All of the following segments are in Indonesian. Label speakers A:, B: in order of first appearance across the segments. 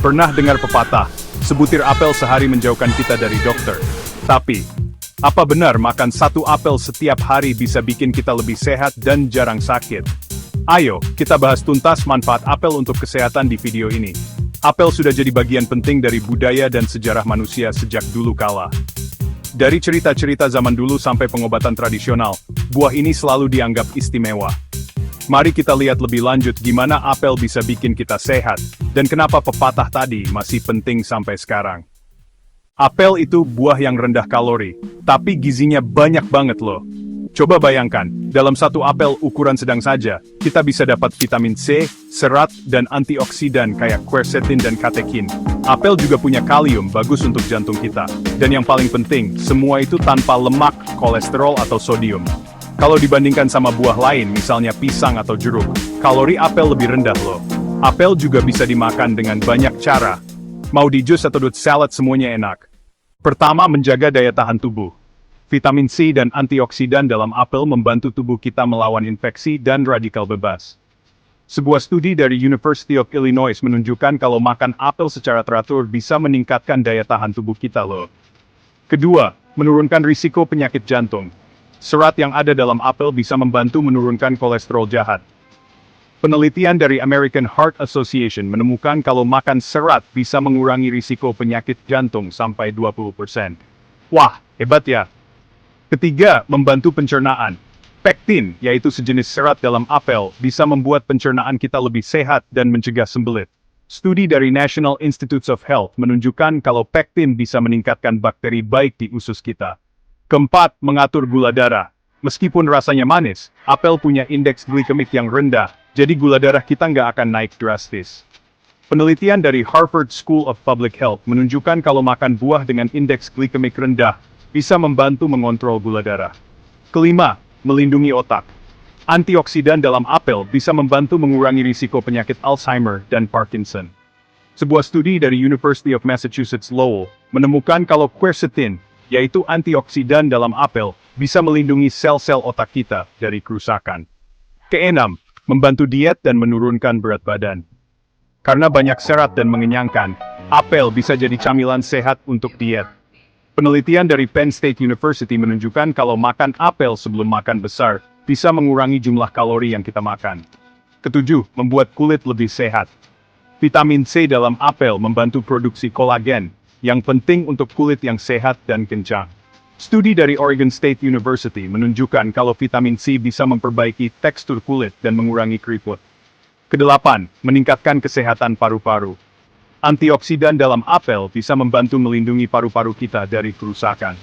A: Pernah dengar pepatah, sebutir apel sehari menjauhkan kita dari dokter. Tapi, apa benar makan satu apel setiap hari bisa bikin kita lebih sehat dan jarang sakit? Ayo, kita bahas tuntas manfaat apel untuk kesehatan di video ini. Apel sudah jadi bagian penting dari budaya dan sejarah manusia sejak dulu kala. Dari cerita-cerita zaman dulu sampai pengobatan tradisional, buah ini selalu dianggap istimewa. Mari kita lihat lebih lanjut gimana apel bisa bikin kita sehat, dan kenapa pepatah tadi masih penting sampai sekarang. Apel itu buah yang rendah kalori, tapi gizinya banyak banget loh. Coba bayangkan, dalam satu apel ukuran sedang saja, kita bisa dapat vitamin C, serat, dan antioksidan kayak quercetin dan katekin. Apel juga punya kalium, bagus untuk jantung kita. Dan yang paling penting, semua itu tanpa lemak, kolesterol, atau sodium. Kalau dibandingkan sama buah lain, misalnya pisang atau jeruk, kalori apel lebih rendah loh. Apel juga bisa dimakan dengan banyak cara. Mau di jus atau di salad semuanya enak. Pertama, menjaga daya tahan tubuh. Vitamin C dan antioksidan dalam apel membantu tubuh kita melawan infeksi dan radikal bebas. Sebuah studi dari University of Illinois menunjukkan kalau makan apel secara teratur bisa meningkatkan daya tahan tubuh kita loh. Kedua, menurunkan risiko penyakit jantung. Serat yang ada dalam apel bisa membantu menurunkan kolesterol jahat. Penelitian dari American Heart Association menemukan kalau makan serat bisa mengurangi risiko penyakit jantung sampai 20%. Wah, hebat ya! Ketiga, membantu pencernaan. Pektin, yaitu sejenis serat dalam apel, bisa membuat pencernaan kita lebih sehat dan mencegah sembelit. Studi dari National Institutes of Health menunjukkan kalau pektin bisa meningkatkan bakteri baik di usus kita. Keempat, mengatur gula darah. Meskipun rasanya manis, apel punya indeks glikemik yang rendah, jadi gula darah kita nggak akan naik drastis. Penelitian dari Harvard School of Public Health menunjukkan kalau makan buah dengan indeks glikemik rendah, bisa membantu mengontrol gula darah. Kelima, melindungi otak. Antioksidan dalam apel bisa membantu mengurangi risiko penyakit Alzheimer dan Parkinson. Sebuah studi dari University of Massachusetts Lowell menemukan kalau quercetin, yaitu antioksidan dalam apel, bisa melindungi sel-sel otak kita dari kerusakan. Keenam, membantu diet dan menurunkan berat badan. Karena banyak serat dan mengenyangkan, apel bisa jadi camilan sehat untuk diet. Penelitian dari Penn State University menunjukkan kalau makan apel sebelum makan besar, bisa mengurangi jumlah kalori yang kita makan. Ketujuh, membuat kulit lebih sehat. Vitamin C dalam apel membantu produksi kolagen, yang penting untuk kulit yang sehat dan kencang. Studi dari Oregon State University menunjukkan kalau vitamin C bisa memperbaiki tekstur kulit dan mengurangi keriput. Kedelapan, meningkatkan kesehatan paru-paru. Antioksidan dalam apel bisa membantu melindungi paru-paru kita dari kerusakan.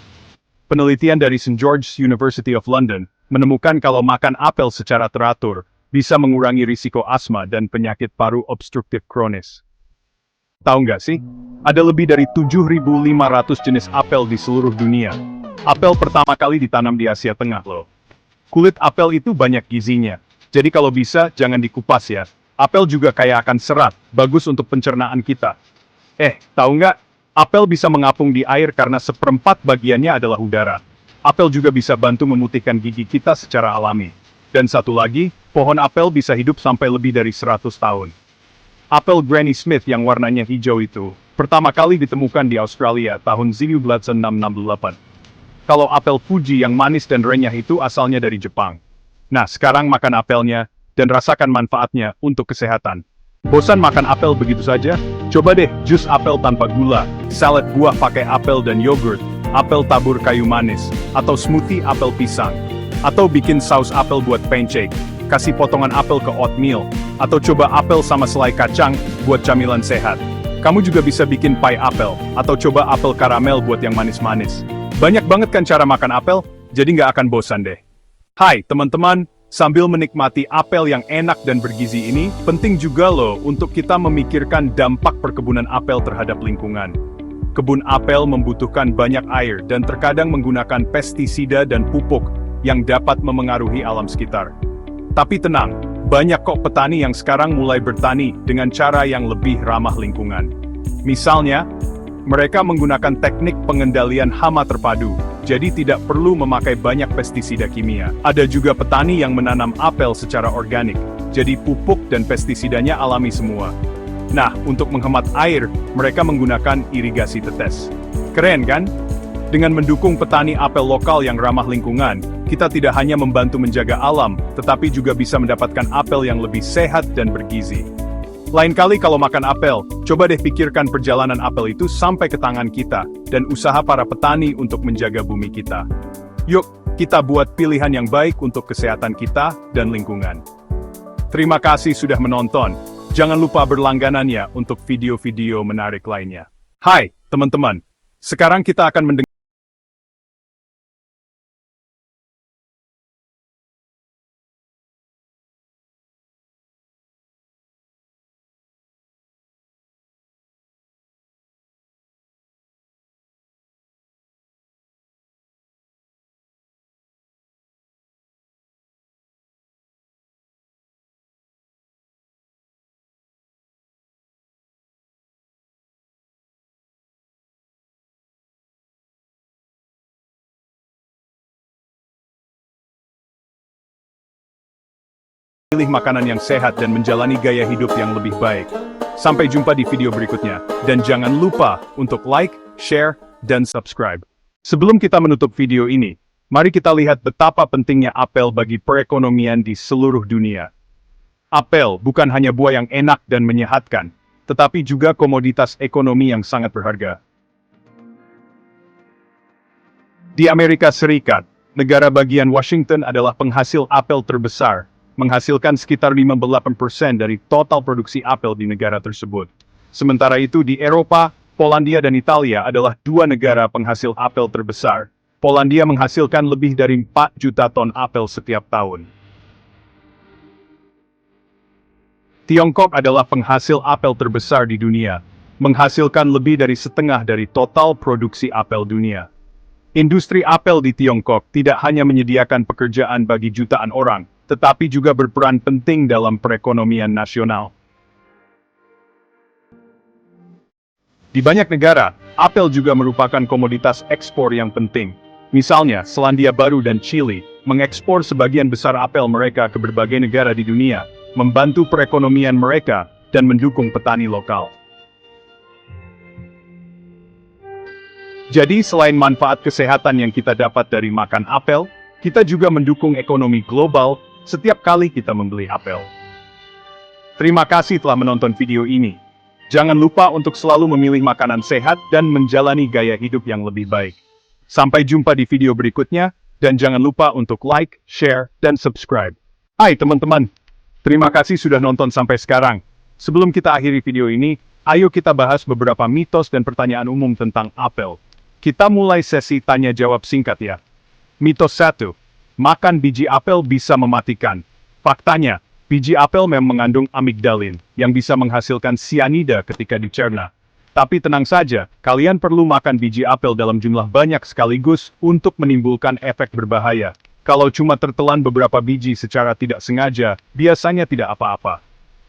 A: Penelitian dari St. George's University of London menemukan kalau makan apel secara teratur bisa mengurangi risiko asma dan penyakit paru obstruktif kronis. Tahu nggak sih? Ada lebih dari 7.500 jenis apel di seluruh dunia. Apel pertama kali ditanam di Asia Tengah loh. Kulit apel itu banyak gizinya. Jadi kalau bisa, jangan dikupas ya. Apel juga kaya akan serat, bagus untuk pencernaan kita. Tahu nggak? Apel bisa mengapung di air karena seperempat bagiannya adalah udara. Apel juga bisa bantu memutihkan gigi kita secara alami. Dan satu lagi, pohon apel bisa hidup sampai lebih dari 100 tahun. Apel Granny Smith yang warnanya hijau itu, pertama kali ditemukan di Australia tahun 1668. Kalau apel Fuji yang manis dan renyah itu asalnya dari Jepang. Nah, sekarang makan apelnya, dan rasakan manfaatnya untuk kesehatan. Bosan makan apel begitu saja? Coba deh jus apel tanpa gula, salad buah pakai apel dan yogurt, apel tabur kayu manis, atau smoothie apel pisang. Atau bikin saus apel buat pancake, kasih potongan apel ke oatmeal, atau coba apel sama selai kacang buat camilan sehat. Kamu juga bisa bikin pie apel, atau coba apel karamel buat yang manis-manis. Banyak banget kan cara makan apel, jadi nggak akan bosan deh. Hai teman-teman, sambil menikmati apel yang enak dan bergizi ini, penting juga loh untuk kita memikirkan dampak perkebunan apel terhadap lingkungan. Kebun apel membutuhkan banyak air dan terkadang menggunakan pestisida dan pupuk yang dapat memengaruhi alam sekitar. Tapi tenang, banyak kok petani yang sekarang mulai bertani dengan cara yang lebih ramah lingkungan. Misalnya, mereka menggunakan teknik pengendalian hama terpadu, jadi tidak perlu memakai banyak pestisida kimia. Ada juga petani yang menanam apel secara organik, jadi pupuk dan pestisidanya alami semua. Nah, untuk menghemat air, mereka menggunakan irigasi tetes. Keren kan? Dengan mendukung petani apel lokal yang ramah lingkungan, kita tidak hanya membantu menjaga alam, tetapi juga bisa mendapatkan apel yang lebih sehat dan bergizi. Lain kali kalau makan apel, coba deh pikirkan perjalanan apel itu sampai ke tangan kita, dan usaha para petani untuk menjaga bumi kita. Yuk, kita buat pilihan yang baik untuk kesehatan kita dan lingkungan. Terima kasih sudah menonton. Jangan lupa berlangganannya untuk video-video menarik lainnya. Hai, teman-teman. Sekarang kita akan mendengar pilih makanan yang sehat dan menjalani gaya hidup yang lebih baik. Sampai jumpa di video berikutnya, dan jangan lupa untuk like, share, dan subscribe. Sebelum kita menutup video ini, mari kita lihat betapa pentingnya apel bagi perekonomian di seluruh dunia. Apel bukan hanya buah yang enak dan menyehatkan, tetapi juga komoditas ekonomi yang sangat berharga. Di Amerika Serikat, negara bagian Washington adalah penghasil apel terbesar, menghasilkan sekitar 58% dari total produksi apel di negara tersebut. Sementara itu di Eropa, Polandia dan Italia adalah dua negara penghasil apel terbesar. Polandia menghasilkan lebih dari 4 juta ton apel setiap tahun. Tiongkok adalah penghasil apel terbesar di dunia, menghasilkan lebih dari setengah dari total produksi apel dunia. Industri apel di Tiongkok tidak hanya menyediakan pekerjaan bagi jutaan orang, tetapi juga berperan penting dalam perekonomian nasional. Di banyak negara, apel juga merupakan komoditas ekspor yang penting. Misalnya, Selandia Baru dan Chili mengekspor sebagian besar apel mereka ke berbagai negara di dunia, membantu perekonomian mereka dan mendukung petani lokal. Jadi, selain manfaat kesehatan yang kita dapat dari makan apel, kita juga mendukung ekonomi global setiap kali kita membeli apel. Terima kasih telah menonton video ini. Jangan lupa untuk selalu memilih makanan sehat dan menjalani gaya hidup yang lebih baik. Sampai jumpa di video berikutnya, dan jangan lupa untuk like, share, dan subscribe. Hai teman-teman, terima kasih sudah nonton sampai sekarang. Sebelum kita akhiri video ini, ayo kita bahas beberapa mitos dan pertanyaan umum tentang apel. Kita mulai sesi tanya-jawab singkat ya. Mitos 1. Makan biji apel bisa mematikan. Faktanya, biji apel memang mengandung amigdalin, yang bisa menghasilkan sianida ketika dicerna. Tapi tenang saja, kalian perlu makan biji apel dalam jumlah banyak sekaligus untuk menimbulkan efek berbahaya. Kalau cuma tertelan beberapa biji secara tidak sengaja, biasanya tidak apa-apa.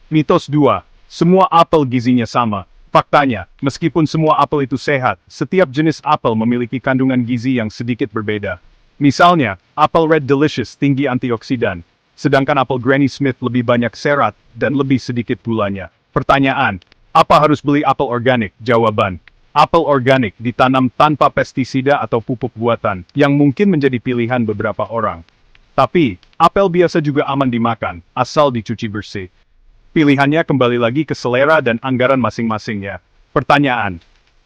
A: Mitos 2. Semua apel gizinya sama. Faktanya, meskipun semua apel itu sehat, setiap jenis apel memiliki kandungan gizi yang sedikit berbeda. Misalnya, apel Red Delicious tinggi antioksidan, sedangkan apel Granny Smith lebih banyak serat dan lebih sedikit gulanya. Pertanyaan, apa harus beli apel organik? Jawaban, apel organik ditanam tanpa pestisida atau pupuk buatan, yang mungkin menjadi pilihan beberapa orang. Tapi, apel biasa juga aman dimakan, asal dicuci bersih. Pilihannya kembali lagi ke selera dan anggaran masing-masing ya. Pertanyaan,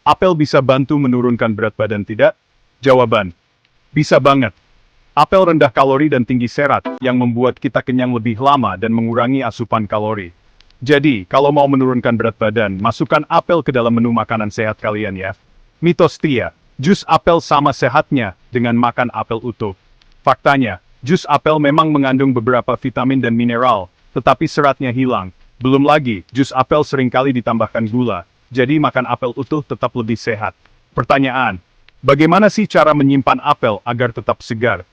A: apel bisa bantu menurunkan berat badan tidak? Jawaban, bisa banget. Apel rendah kalori dan tinggi serat, yang membuat kita kenyang lebih lama dan mengurangi asupan kalori. Jadi, kalau mau menurunkan berat badan, masukkan apel ke dalam menu makanan sehat kalian ya. Mitos 3. Jus apel sama sehatnya dengan makan apel utuh. Faktanya, jus apel memang mengandung beberapa vitamin dan mineral, tetapi seratnya hilang. Belum lagi, jus apel seringkali ditambahkan gula, jadi makan apel utuh tetap lebih sehat. Pertanyaan, bagaimana sih cara menyimpan apel agar tetap segar?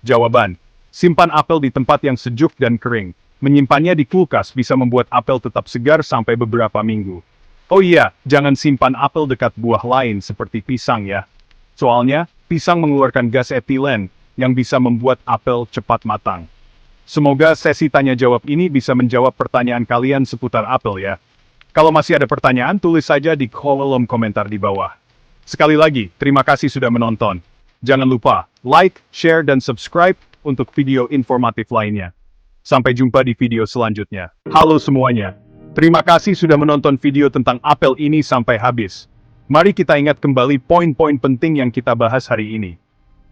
A: Jawaban, simpan apel di tempat yang sejuk dan kering. Menyimpannya di kulkas bisa membuat apel tetap segar sampai beberapa minggu. Oh iya, jangan simpan apel dekat buah lain seperti pisang ya. Soalnya, pisang mengeluarkan gas etilen, yang bisa membuat apel cepat matang. Semoga sesi tanya jawab ini bisa menjawab pertanyaan kalian seputar apel ya. Kalau masih ada pertanyaan, tulis saja di kolom komentar di bawah. Sekali lagi, terima kasih sudah menonton. Jangan lupa like, share, dan subscribe untuk video informatif lainnya. Sampai jumpa di video selanjutnya. Halo semuanya. Terima kasih sudah menonton video tentang apel ini sampai habis. Mari kita ingat kembali poin-poin penting yang kita bahas hari ini.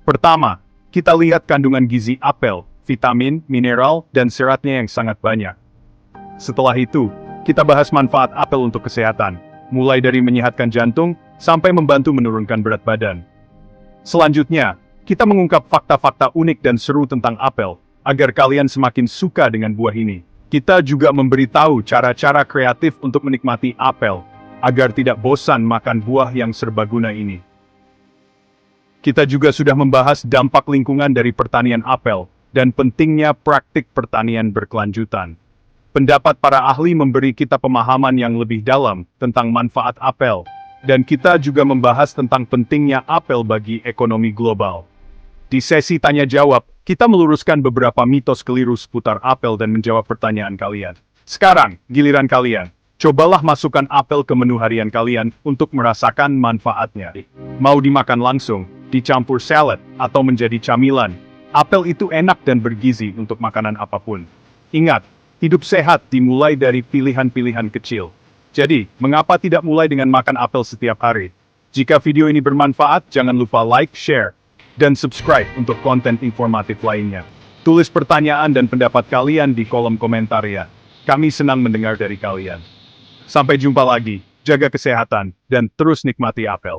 A: Pertama, kita lihat kandungan gizi apel, vitamin, mineral, dan seratnya yang sangat banyak. Setelah itu, kita bahas manfaat apel untuk kesehatan, mulai dari menyehatkan jantung, sampai membantu menurunkan berat badan. Selanjutnya, kita mengungkap fakta-fakta unik dan seru tentang apel, agar kalian semakin suka dengan buah ini. Kita juga memberitahu cara-cara kreatif untuk menikmati apel, agar tidak bosan makan buah yang serbaguna ini. Kita juga sudah membahas dampak lingkungan dari pertanian apel, dan pentingnya praktik pertanian berkelanjutan. Pendapat para ahli memberi kita pemahaman yang lebih dalam tentang manfaat apel, dan kita juga membahas tentang pentingnya apel bagi ekonomi global. Di sesi tanya-jawab, kita meluruskan beberapa mitos keliru seputar apel dan menjawab pertanyaan kalian. Sekarang, giliran kalian. Cobalah masukkan apel ke menu harian kalian untuk merasakan manfaatnya. Mau dimakan langsung, dicampur salad, atau menjadi camilan, apel itu enak dan bergizi untuk makanan apapun. Ingat, hidup sehat dimulai dari pilihan-pilihan kecil. Jadi, mengapa tidak mulai dengan makan apel setiap hari? Jika video ini bermanfaat, jangan lupa like, share, dan subscribe untuk konten informatif lainnya. Tulis pertanyaan dan pendapat kalian di kolom komentar ya. Kami senang mendengar dari kalian. Sampai jumpa lagi, jaga kesehatan, dan terus nikmati apel.